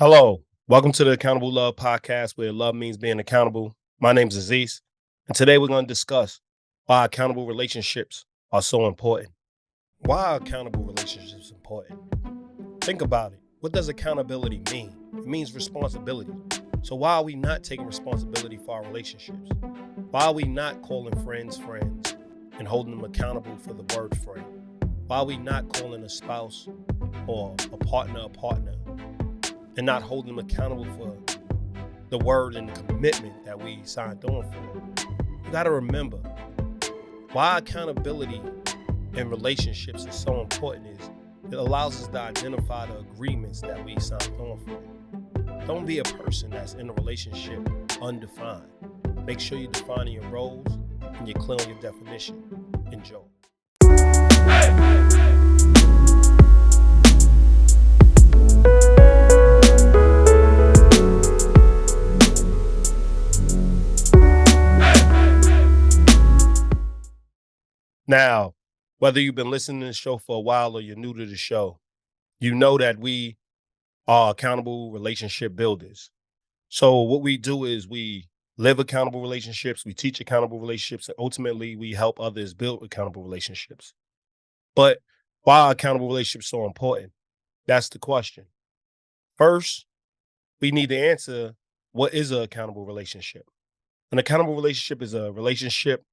Hello, welcome to the Accountable Love Podcast, where love means being accountable. My name is Aziz, and today we're going to discuss why accountable relationships are so important. Why are accountable relationships important? Think about it. What does accountability mean? It means responsibility. So why are we not taking responsibility for our relationships? Why are we not calling friends friends and holding them accountable for the word friend? Why are we not calling a spouse or a partner and not holding them accountable for the word and the commitment that we signed on for? You got to remember why accountability in relationships is so important is it allows us to identify the agreements that we signed on for. Don't be a person that's in a relationship undefined. Make sure you're defining your roles and you're clear on your definition. Enjoy. Now, whether you've been listening to the show for a while or you're new to the show, you know that we are accountable relationship builders. So what we do is we live accountable relationships, we teach accountable relationships, and ultimately we help others build accountable relationships. But why are accountable relationships so important? That's the question. First, we need to answer, what is an accountable relationship? An accountable relationship is a relationship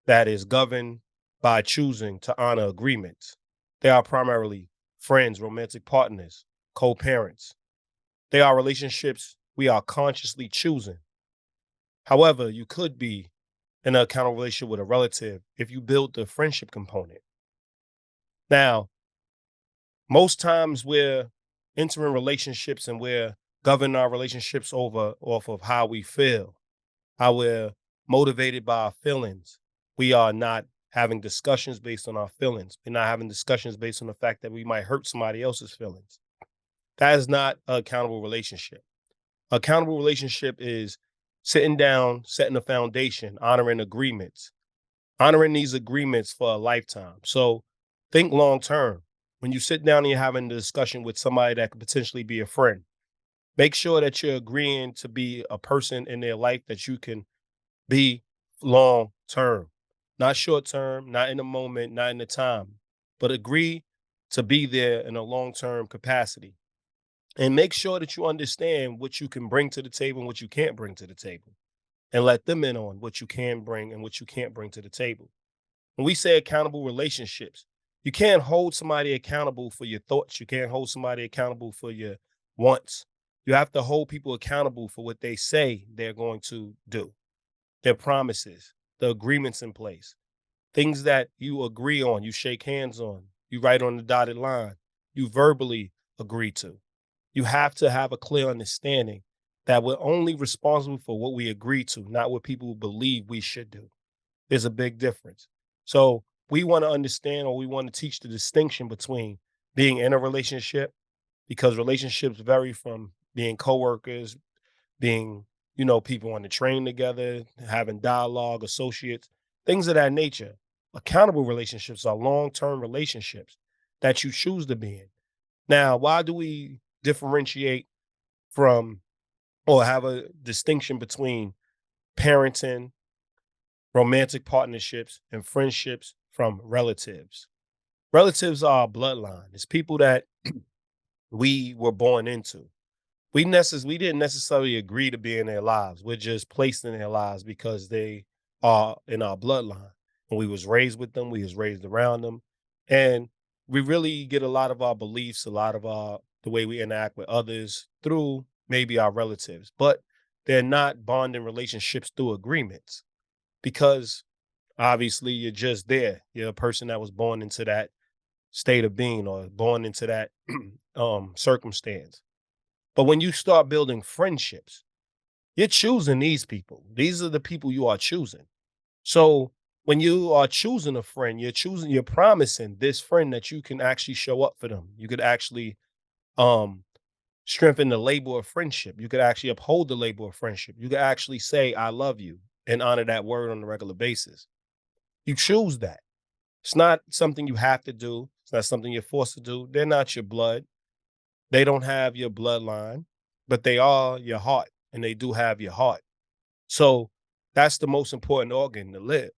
that is governed by choosing to honor agreements. They are primarily friends, romantic partners, co-parents. They are relationships we are consciously choosing. However, you could be in an accountable relationship with a relative if you build the friendship component. Now, most times we're entering relationships and we're governing our relationships off of how we feel, how we're motivated by our feelings. We are not having discussions based on our feelings. We're not having discussions based on the fact that we might hurt somebody else's feelings. That is not an accountable relationship. Accountable relationship is sitting down, setting a foundation, honoring agreements, honoring these agreements for a lifetime. So think long term. When you sit down and you're having a discussion with somebody that could potentially be a friend, make sure that you're agreeing to be a person in their life that you can be long term, not short term, not in the moment, not in the time, but agree to be there in a long term capacity. And make sure that you understand what you can bring to the table and what you can't bring to the table, and let them in on what you can bring and what you can't bring to the table. When we say accountable relationships, you can't hold somebody accountable for your thoughts. You can't hold somebody accountable for your wants. You have to hold people accountable for what they say they're going to do, their promises, the agreements in place, things that you agree on, you shake hands on, you write on the dotted line, you verbally agree to. You have to have a clear understanding that we're only responsible for what we agree to, not what people believe we should do. There's a big difference. So we want to understand, or we want to teach the distinction between being in a relationship, because relationships vary from being coworkers, being, people on the train together, having dialogue, associates, things of that nature. Accountable relationships are long-term relationships that you choose to be in. Now, why do we differentiate from, or have a distinction between parenting, romantic partnerships, and friendships from relatives? Relatives are our bloodline. It's people that we were born into. We didn't necessarily agree to be in their lives. We're just placed in their lives because they are in our bloodline. And we was raised with them, we was raised around them. And we really get a lot of our beliefs, a lot of the way we interact with others through maybe our relatives, but they're not bonding relationships through agreements, because obviously you're just there. You're a person that was born into that state of being, or born into that circumstance. But when you start building friendships, you're choosing these people. These are the people you are choosing. So when you are choosing a friend, you're promising this friend that you can actually show up for them. You could actually um strengthen the label of friendship. You could actually uphold the label of friendship. You could actually say, I love you, and honor that word on a regular basis. You choose that. It's not something you have to do. It's not something you're forced to do. They're not your blood. They don't have your bloodline. but they are your heart and they do have your heart. So that's the most important organ to live.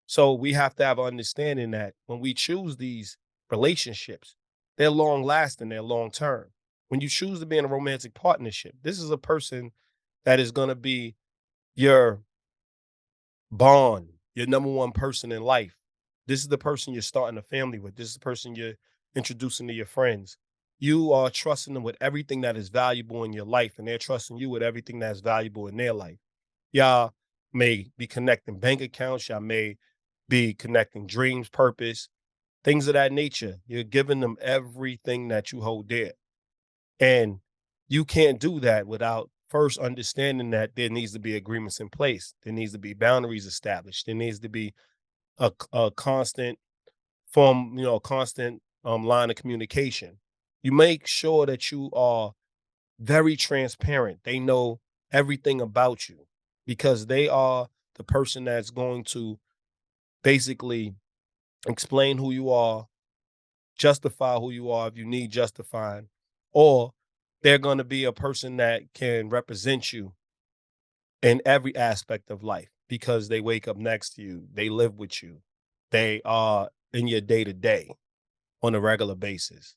So we have to have an understanding that when we choose these relationships, they're long lasting, they're long term. When you choose to be in a romantic partnership, this is a person that is going to be your bond, your number one person in life. This is the person you're starting a family with. This is the person you're introducing to your friends. You are trusting them with everything that is valuable in your life, and they're trusting you with everything that's valuable in their life. Y'all may be connecting bank accounts, y'all may be connecting dreams, purpose, things of that nature. You're giving them everything that you hold dear. And you can't do that without first understanding that there needs to be agreements in place. There needs to be boundaries established. There needs to be a constant a constant line of communication. You make sure that you are very transparent. They know everything about you because they are the person that's going to basically explain who you are, justify who you are if you need justifying, or they're going to be a person that can represent you in every aspect of life because they wake up next to you, they live with you, they are in your day to day on a regular basis.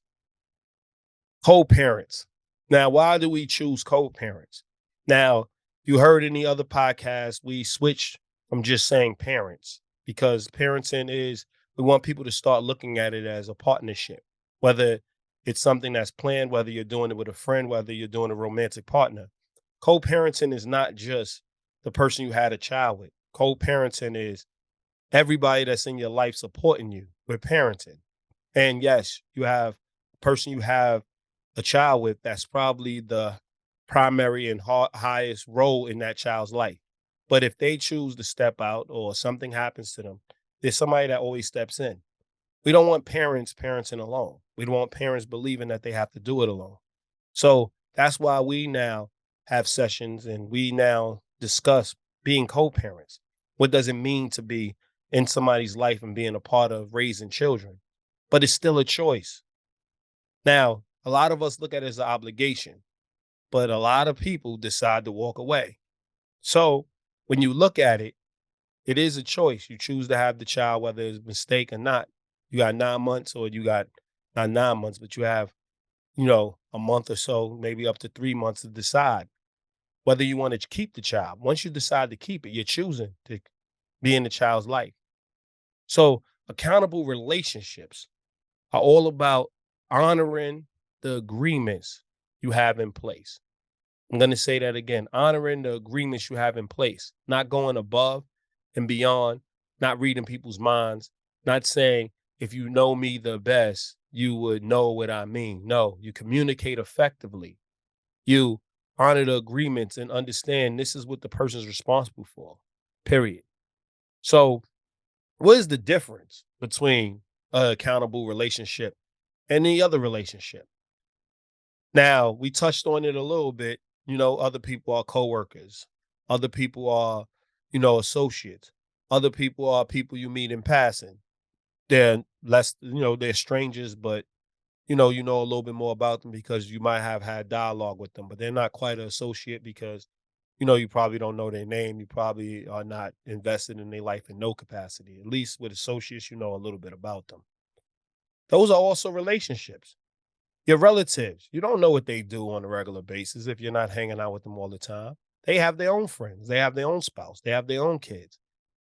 Co-parents. Now, why do we choose co-parents? Now, you heard in the other podcast, we switched from just saying parents because parenting is, we want people to start looking at it as a partnership, whether it's something that's planned, whether you're doing it with a friend, whether you're doing a romantic partner. Co-parenting is not just the person you had a child with. Co-parenting is everybody that's in your life supporting you with parenting. And yes, you have a person you have a child with that's probably the primary and highest role in that child's life. But if they choose to step out or something happens to them, there's somebody that always steps in. We don't want parents parenting alone. We don't want parents believing that they have to do it alone. So that's why we now have sessions and we now discuss being co-parents. What does it mean to be in somebody's life and being a part of raising children? But it's still a choice. Now, a lot of us look at it as an obligation, but a lot of people decide to walk away. So when you look at it, it is a choice. You choose to have the child, whether it's a mistake or not. You got 9 months, or you got not 9 months, but you have, a month or so, maybe up to 3 months to decide whether you want to keep the child. Once you decide to keep it, you're choosing to be in the child's life. So accountable relationships are all about honoring the agreements you have in place. I'm going to say that again, honoring the agreements you have in place, not going above and beyond, not reading people's minds, not saying, if you know me the best, you would know what I mean. No, you communicate effectively. You honor the agreements and understand this is what the person's responsible for, period. So, what is the difference between an accountable relationship and any other relationship? Now, we touched on it a little bit. Other people are coworkers. Other people are, associates. Other people are people you meet in passing. They're less, they're strangers, but you know a little bit more about them because you might have had dialogue with them, but they're not quite an associate because you probably don't know their name. You probably are not invested in their life in no capacity. At least with associates, you know a little bit about them. Those are also relationships. Your relatives, you don't know what they do on a regular basis if you're not hanging out with them all the time. They have their own friends, they have their own spouse, they have their own kids.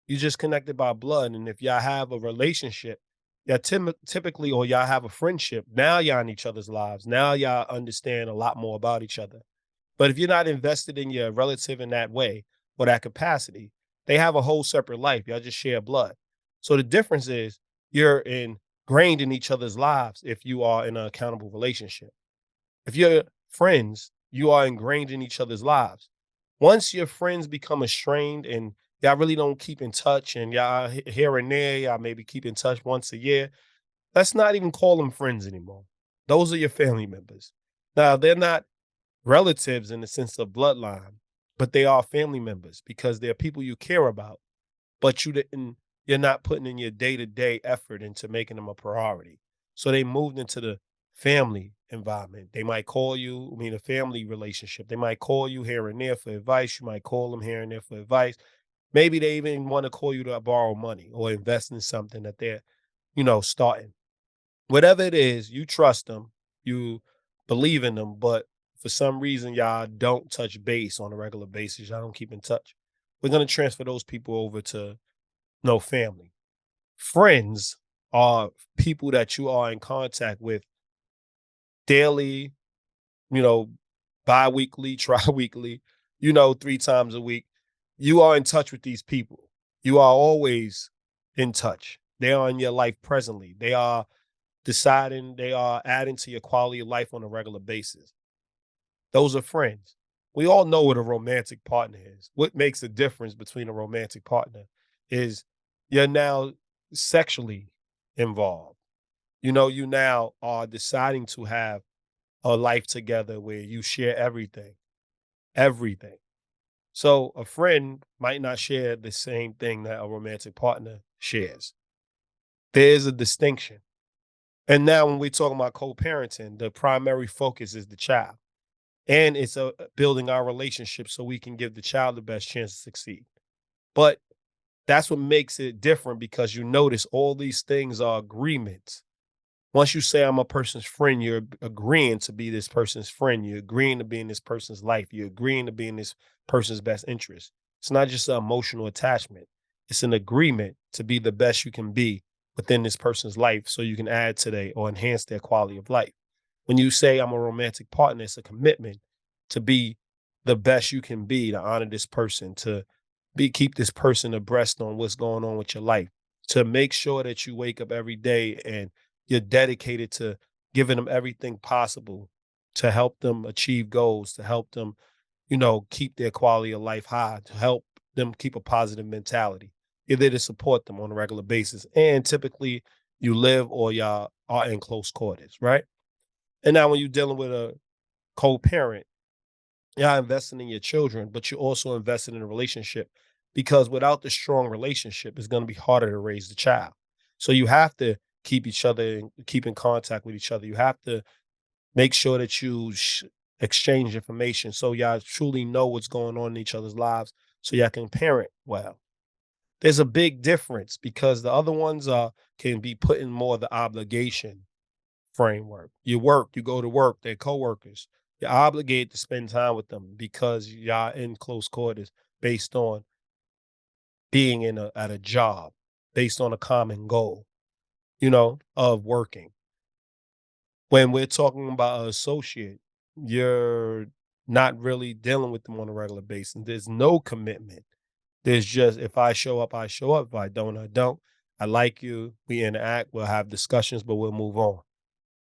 You just connected by blood. And if y'all have a relationship, yeah, typically, or y'all have a friendship, now y'all in each other's lives. Now y'all understand a lot more about each other. But if you're not invested in your relative in that way or that capacity, they have a whole separate life. Y'all just share blood. So the difference is you're ingrained in each other's lives if you are in an accountable relationship. If you're friends, you are ingrained in each other's lives. Once your friends become estranged and y'all really don't keep in touch and y'all here and there, y'all maybe keep in touch once a year, let's not even call them friends anymore. Those are your family members. Now, they're not relatives in the sense of bloodline, but they are family members because they're people you care about, but you're not putting in your day-to-day effort into making them a priority. So they moved into the family environment. They might call you, I mean, a family relationship. They might call you here and there for advice. You might call them here and there for advice. Maybe they even want to call you to borrow money or invest in something that they're, starting. Whatever it is, you trust them, you believe in them, but for some reason, y'all don't touch base on a regular basis. Y'all don't keep in touch. We're going to transfer those people over to no family. Friends are people that you are in contact with daily, you know, bi-weekly, tri-weekly, 3 times a week. You are in touch with these people. You are always in touch. They are in your life presently. They are adding to your quality of life on a regular basis. Those are friends. We all know what a romantic partner is. What makes the difference between a romantic partner is you're now sexually involved. You now are deciding to have a life together where you share everything, everything. So a friend might not share the same thing that a romantic partner shares. There is a distinction. And now when we're talking about co-parenting, the primary focus is the child. And it's building our relationship so we can give the child the best chance to succeed. But that's what makes it different because you notice all these things are agreements. Once you say I'm a person's friend, you're agreeing to be this person's friend. You're agreeing to be in this person's life. You're agreeing to be in this person's best interest. It's not just an emotional attachment. It's an agreement to be the best you can be within this person's life so you can add to their or enhance their quality of life. When you say I'm a romantic partner, it's a commitment to be the best you can be, to honor this person, to keep this person abreast on what's going on with your life, to make sure that you wake up every day and you're dedicated to giving them everything possible to help them achieve goals, to help them, keep their quality of life high, to help them keep a positive mentality. You're there to support them on a regular basis. And typically you live or y'all are in close quarters, right? And now when you're dealing with a co-parent, you're investing in your children, but you're also investing in a relationship because without the strong relationship, it's going to be harder to raise the child. So you have to keep each other and keep in contact with each other. You have to make sure that you exchange information so y'all truly know what's going on in each other's lives so y'all can parent well. There's a big difference because the other ones can be put in more of the obligation framework. You go to work, they're coworkers. You're obligated to spend time with them because y'all in close quarters based on being at a job, based on a common goal, of working. When we're talking about an associate, you're not really dealing with them on a regular basis. There's no commitment. There's just if I show up, I show up. If I don't, I don't. I like you. We interact. We'll have discussions, but we'll move on.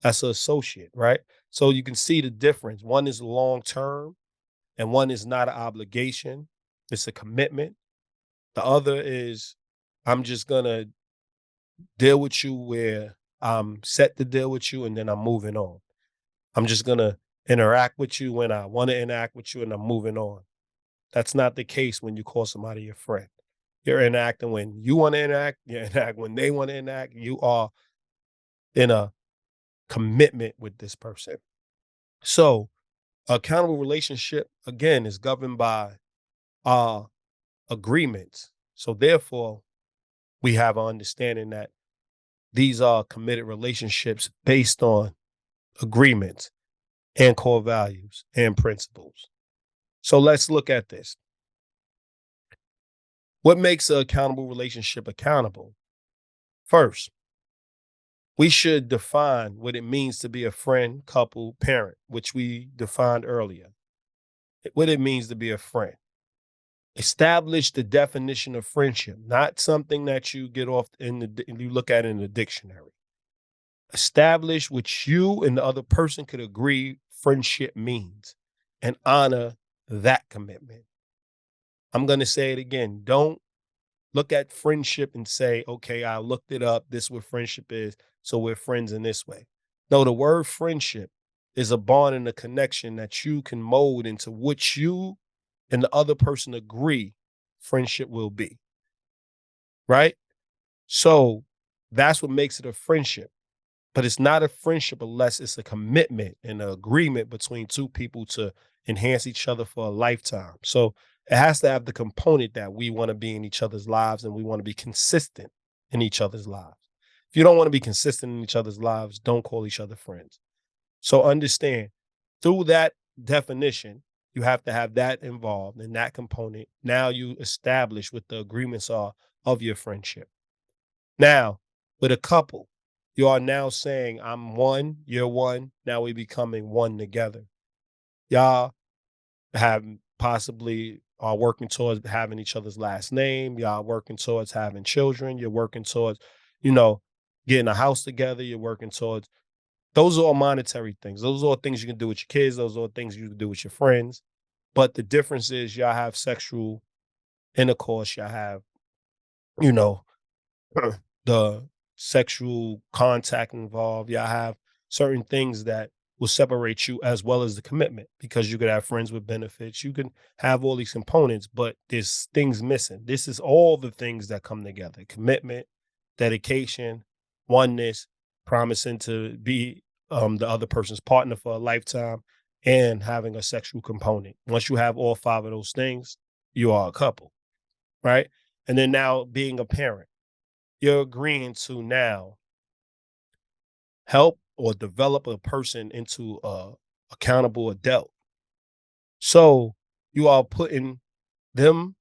That's an associate, right? So you can see the difference. One is long term and one is not an obligation. It's a commitment. The other is I'm just gonna deal with you where I'm set to deal with you and then I'm moving on. I'm just gonna interact with you when I want to interact with you and I'm moving on. That's not the case when you call somebody your friend. You're interacting when you want to interact, you interact when they want to interact. You are in a commitment with this person. So accountable relationship, again, is governed by uh agreements. So therefore, we have an understanding that these are committed relationships based on agreements and core values and principles. So let's look at this. What makes an accountable relationship accountable? First, we should define what it means to be a friend, couple, parent, which we defined earlier. What it means to be a friend. Establish the definition of friendship, not something that you get off you look at in the dictionary. Establish what you and the other person could agree friendship means and honor that commitment. I'm going to say it again. Don't look at friendship and say, okay, I looked it up. This is what friendship is. So we're friends in this way. No, the word friendship is a bond and a connection that you can mold into what you and the other person agree friendship will be. Right? So that's what makes it a friendship. but it's not a friendship unless it's a commitment and an agreement between two people to enhance each other for a lifetime. So it has to have the component that we want to be in each other's lives and we want to be consistent in each other's lives. If you don't want to be consistent in each other's lives, don't call each other friends. So understand through that definition, you have to have that involved in that component. Now you establish what the agreements are of your friendship. Now, with a couple, you are now saying, I'm one, you're one. Now we becoming one together. Y'all have possibly are working towards having each other's last name. Y'all working towards having children. You're working towards, you know, getting a house together. You're working towards those are all monetary things. Those are all things you can do with your kids. Those are all things you can do with your friends. But the difference is y'all have sexual intercourse. Y'all have, you know, the sexual contact involved. Y'all have certain things that will separate you as well as the commitment because you could have friends with benefits. You can have all these components, but there's things missing. This is all the things that come together: commitment, dedication, oneness, promising to be the other person's partner for a lifetime, and having a sexual component. Once you have all five of those things, you are a couple, right? And then now being a parent, you're agreeing to now help or develop a person into a accountable adult. So you are putting them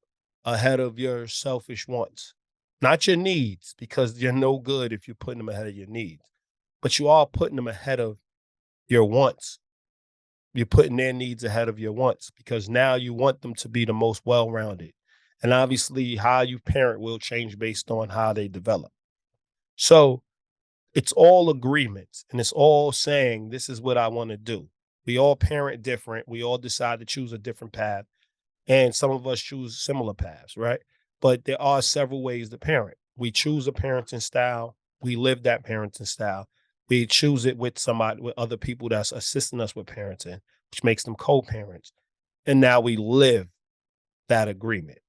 ahead of your selfish wants, not your needs, because you're no good if you're putting them ahead of your needs, but you are putting them ahead of your wants. You're putting their needs ahead of your wants because now you want them to be the most well rounded. And obviously, how you parent will change based on how they develop. So it's all agreements and it's all saying, this is what I want to do. We all parent different. We all decide to choose a different path. And some of us choose similar paths, right? But there are several ways to parent. We choose a parenting style. We live that parenting style. We choose it with somebody, with other people that's assisting us with parenting, which makes them co-parents. And now we live that agreement,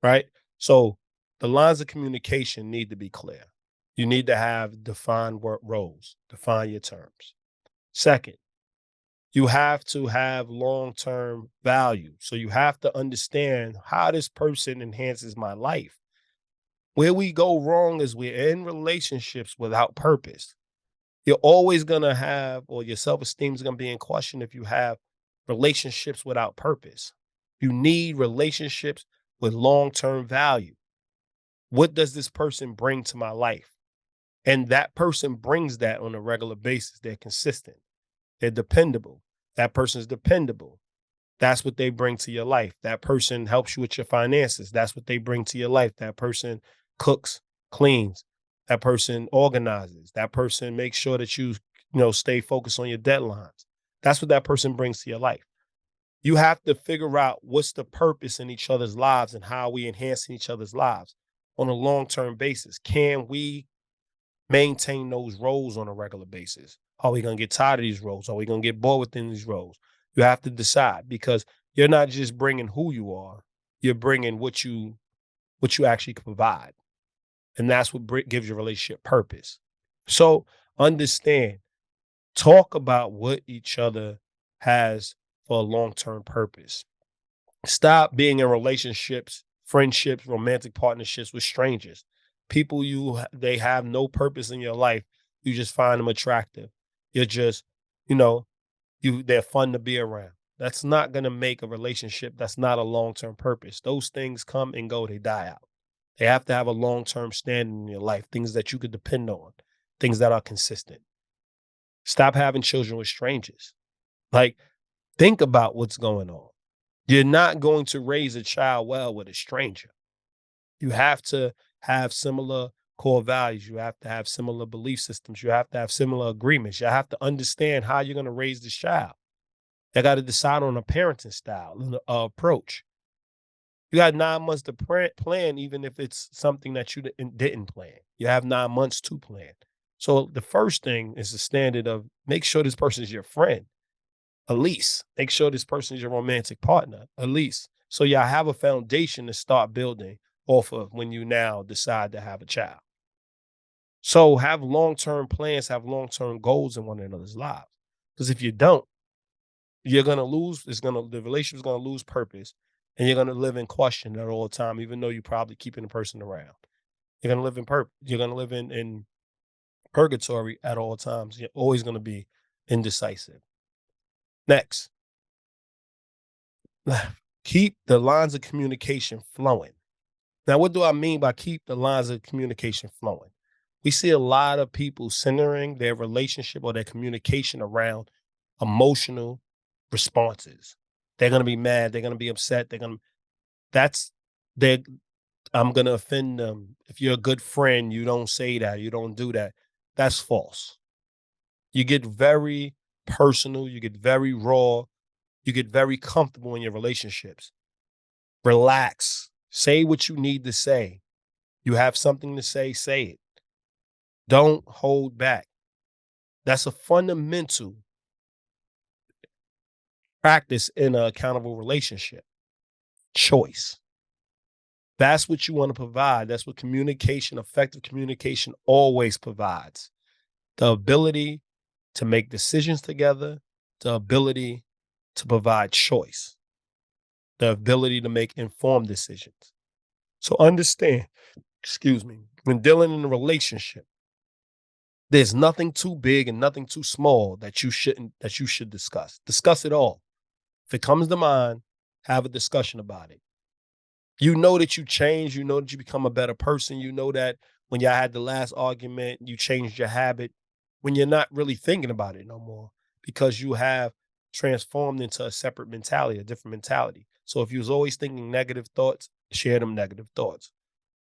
right? So the lines of communication need to be clear. You need to have defined work roles, define your terms. Second, you have to have long-term value. So you have to understand how this person enhances my life. Where we go wrong is we're in relationships without purpose. You're always going to have, or your self-esteem is going to be in question if you have relationships without purpose. You need relationships with long-term value. What does this person bring to my life? And that person brings that on a regular basis. They're consistent. They're dependable. That person's dependable. That's what they bring to your life. That person helps you with your finances. That's what they bring to your life. That person cooks, cleans. That person organizes. That person makes sure that you stay focused on your deadlines. That's what that person brings to your life. You have to figure out what's the purpose in each other's lives and how we enhance each other's lives on a long-term basis. Can we maintain those roles on a regular basis? Are we going to get tired of these roles? Are we going to get bored within these roles? You have to decide because you're not just bringing who you are, you're bringing what you actually can provide. And that's what gives your relationship purpose. So understand, talk about what each other has for a long-term purpose. Stop being in relationships, friendships, romantic partnerships with strangers. People they have no purpose in your life. You just find them attractive. You're just, you know, they're fun to be around. That's not going to make a relationship. That's not a long-term purpose. Those things come and go, they die out. They have to have a long-term standing in your life, things that you could depend on, things that are consistent. Stop having children with strangers. Like, think about what's going on. You're not going to raise a child well with a stranger. You have to have similar core values. You have to have similar belief systems. You have to have similar agreements. You have to understand how you're going to raise this child. You got to decide on a parenting style and approach. You got 9 months to plan, even if it's something that you didn't plan. You have 9 months to plan. So the first thing is the standard of make sure this person is your friend. At least make sure this person is your romantic partner, at least. So y'all have a foundation to start building off of when you now decide to have a child. So have long-term plans, have long-term goals in one another's lives. Because if you don't, you're gonna lose. The relationship's gonna lose purpose, and you're gonna live in question at all the time, even though you're probably keeping the person around. You're gonna live in You're gonna live in purgatory at all times. You're always gonna be indecisive. Next, keep the lines of communication flowing. Now, what do I mean by keep the lines of communication flowing? We see a lot of people centering their relationship or their communication around emotional responses. They're gonna be mad, they're gonna be upset, that's they I'm gonna offend them. If you're a good friend, you don't say that, you don't do that. That's false. You get very personal, you get very raw, you get very comfortable in your relationships. Relax. Say what you need to say. You have something to say it. Don't hold back. That's a fundamental practice in an accountable relationship. Choice. That's what you want to provide. That's what communication, effective communication always provides. The ability to make decisions together, the ability to provide choice, the ability to make informed decisions. So understand, excuse me, when dealing in a relationship, there's nothing too big and nothing too small that you should discuss. Discuss it all. If it comes to mind, have a discussion about it. You know that you change, you know that you become a better person. You know that when y'all had the last argument, you changed your habit when you're not really thinking about it no more because you have transformed into a separate mentality, a different mentality. So if you was always thinking negative thoughts, share them negative thoughts.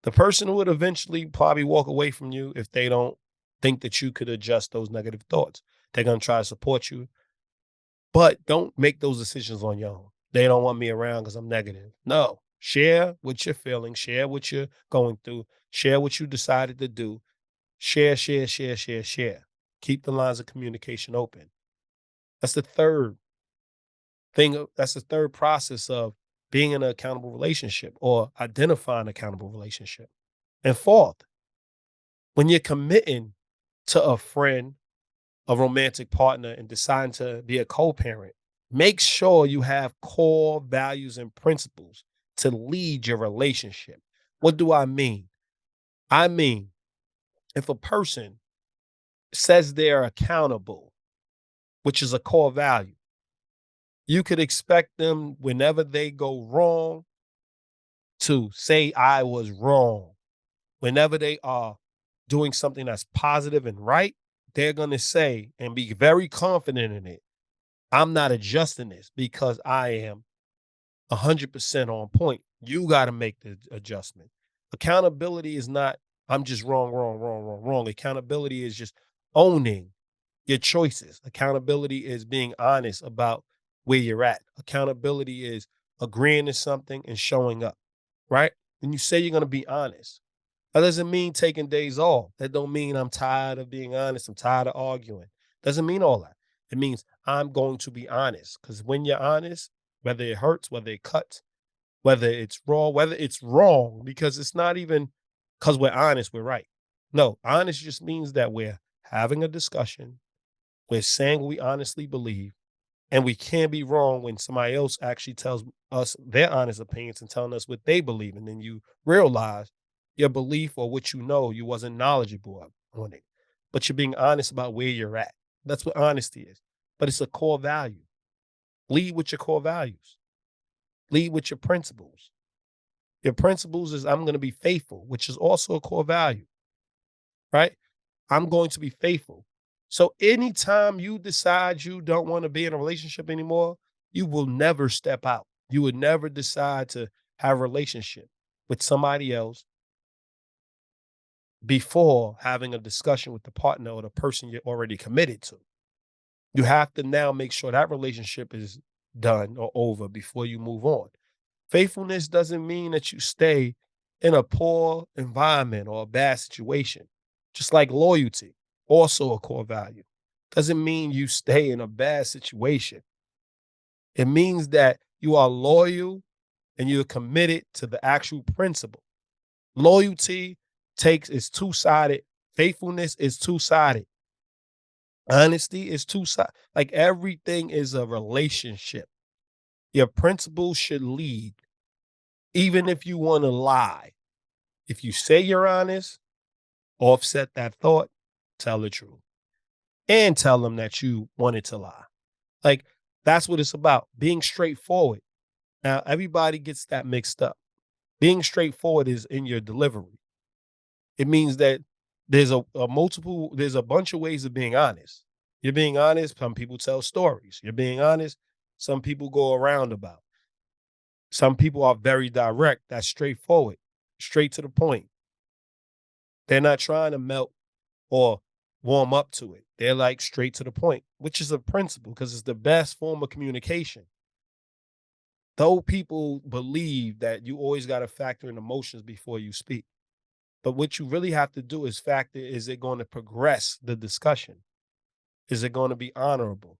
The person would eventually probably walk away from you if they don't think that you could adjust those negative thoughts. They're going to try to support you, but don't make those decisions on your own. They don't want me around because I'm negative. No, share what you're feeling, share what you're going through, share what you decided to do. Share. Keep the lines of communication open. That's the third that's the third process of being in an accountable relationship or identifying an accountable relationship. And fourth, when you're committing to a friend, a romantic partner, and deciding to be a co-parent, make sure you have core values and principles to lead your relationship. What do I mean? I mean, if a person says they're accountable, which is a core value, you could expect them whenever they go wrong to say, I was wrong. Whenever they are doing something that's positive and right, they're going to say and be very confident in it. I'm not adjusting this because I am 100% on point. You got to make the adjustment. Accountability is not, I'm just wrong. Accountability is just owning your choices. Accountability is being honest about where you're at. Accountability is agreeing to something and showing up, right? When you say you're going to be honest, that doesn't mean taking days off. That don't mean I'm tired of being honest. I'm tired of arguing. Doesn't mean all that. It means I'm going to be honest. Because when you're honest, whether it hurts, whether it cuts, whether it's raw, whether it's wrong, because it's not even because we're honest, we're right. No, honest just means that we're having a discussion. We're saying what we honestly believe. And we can't be wrong when somebody else actually tells us their honest opinions and telling us what they believe. And then you realize your belief or what you know, you wasn't knowledgeable on it. But you're being honest about where you're at. That's what honesty is. But it's a core value. Lead with your core values. Lead with your principles. Your principles is I'm going to be faithful, which is also a core value, right? I'm going to be faithful. So anytime you decide you don't want to be in a relationship anymore, you will never step out. You would never decide to have a relationship with somebody else before having a discussion with the partner or the person you're already committed to. You have to now make sure that relationship is done or over before you move on. Faithfulness doesn't mean that you stay in a poor environment or a bad situation. Just like loyalty, also a core value. Doesn't mean you stay in a bad situation. It means that you are loyal and you're committed to the actual principle. Loyalty takes is two-sided. Faithfulness is two-sided. Honesty is two-sided. Like everything is a relationship. Your principles should lead, even if you want to lie. If you say you're honest, offset that thought, tell the truth, and tell them that you wanted to lie. Like that's what it's about, being straightforward. Now, everybody gets that mixed up. Being straightforward is in your delivery. It means that there's a bunch of ways of being honest. You're being honest, some people tell stories. You're being honest, some people go around about. Some people are very direct, that's straightforward, straight to the point. They're not trying to melt or warm up to it. They're like straight to the point, which is a principle because it's the best form of communication. Though people believe that you always got to factor in emotions before you speak. But what you really have to do is factor, is it going to progress the discussion? Is it going to be honorable?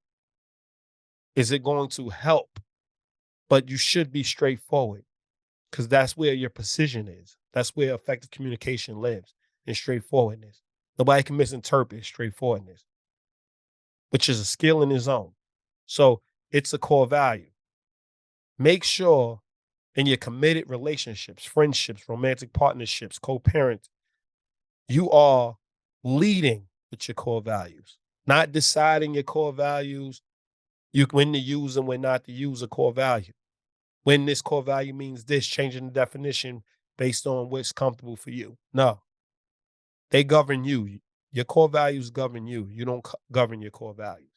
Is it going to help? But you should be straightforward because that's where your precision is. That's where effective communication lives, in straightforwardness. Nobody can misinterpret straightforwardness, which is a skill in its own. So it's a core value. Make sure in your committed relationships, friendships, romantic partnerships, co-parents, you are leading with your core values, not deciding your core values, when to use and when not to use a core value. When this core value means this, changing the definition based on what's comfortable for you. No, they govern you. Your core values govern you. You don't govern your core values.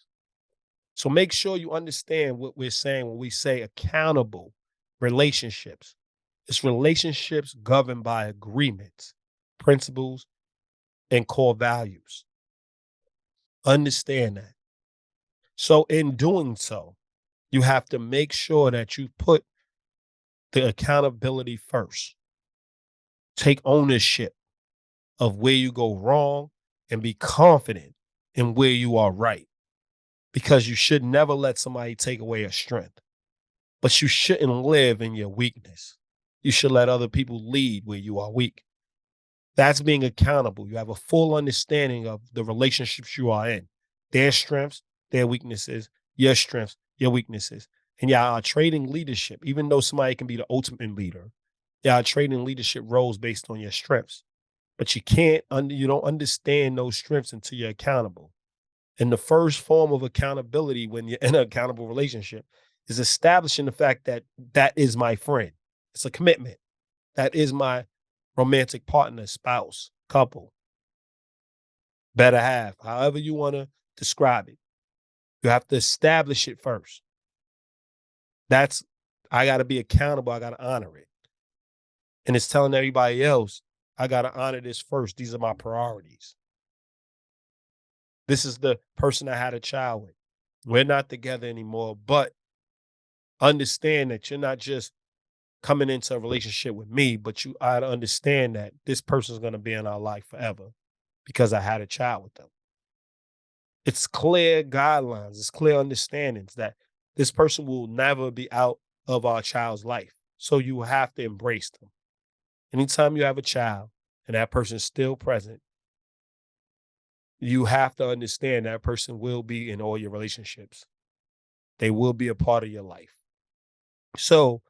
So make sure you understand what we're saying when we say accountable relationships. It's relationships governed by agreements, principles, and core values. Understand that. So in doing so, you have to make sure that you put the accountability first. Take ownership of where you go wrong and be confident in where you are right. Because you should never let somebody take away your strength. But you shouldn't live in your weakness. You should let other people lead where you are weak. That's being accountable. You have a full understanding of the relationships you are in, their strengths, their weaknesses, your strengths, your weaknesses. And y'all are trading leadership, even though somebody can be the ultimate leader. Y'all are trading leadership roles based on your strengths. But you don't understand those strengths until you're accountable. And the first form of accountability when you're in an accountable relationship is establishing the fact that that is my friend. It's a commitment. That is my romantic partner, spouse, couple, better half, however you want to describe it. You have to establish it first. I got to be accountable. I got to honor it. And it's telling everybody else, I got to honor this first. These are my priorities. This is the person I had a child with. We're not together anymore, but understand that you're not just coming into a relationship with me, but you ought to understand that this person is going to be in our life forever because I had a child with them. It's clear guidelines, it's clear understandings that this person will never be out of our child's life. So you have to embrace them. Anytime you have a child and that person is still present, you have to understand that person will be in all your relationships. They will be a part of your life. So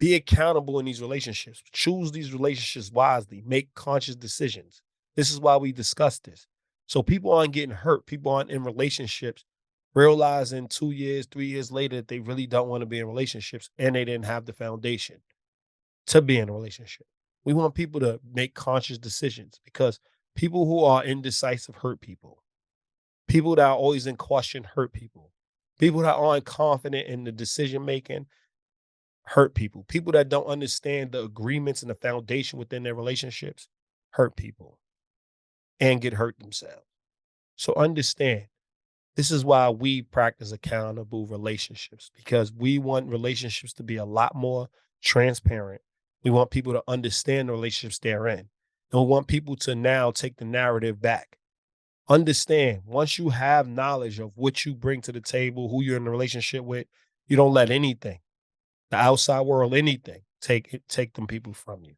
be accountable in these relationships. Choose these relationships wisely. Make conscious decisions. This is why we discuss this. So people aren't getting hurt. People aren't in relationships realizing 2 years, 3 years later that they really don't want to be in relationships and they didn't have the foundation to be in a relationship. We want people to make conscious decisions because people who are indecisive hurt people. People that are always in question hurt people. People that aren't confident in the decision making hurt people. People that don't understand the agreements and the foundation within their relationships hurt people and get hurt themselves. So understand, this is why we practice accountable relationships because we want relationships to be a lot more transparent. We want people to understand the relationships they're in. And we want people to now take the narrative back. Understand, once you have knowledge of what you bring to the table, who you're in a relationship with, you don't let anything, the outside world, anything, take them people from you.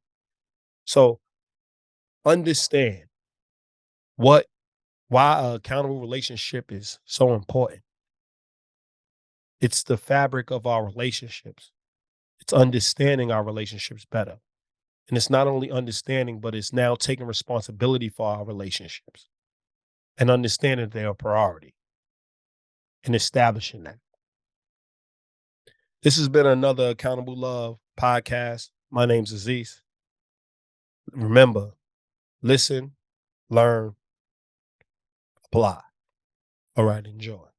So understand, what why a accountable relationship is so important. It's the fabric of our relationships. It's understanding our relationships better. And it's not only understanding, but it's now taking responsibility for our relationships and understanding their priority and establishing that. This has been another Accountable Love podcast. My name's Aziz. Remember, listen, learn, apply. All right, enjoy.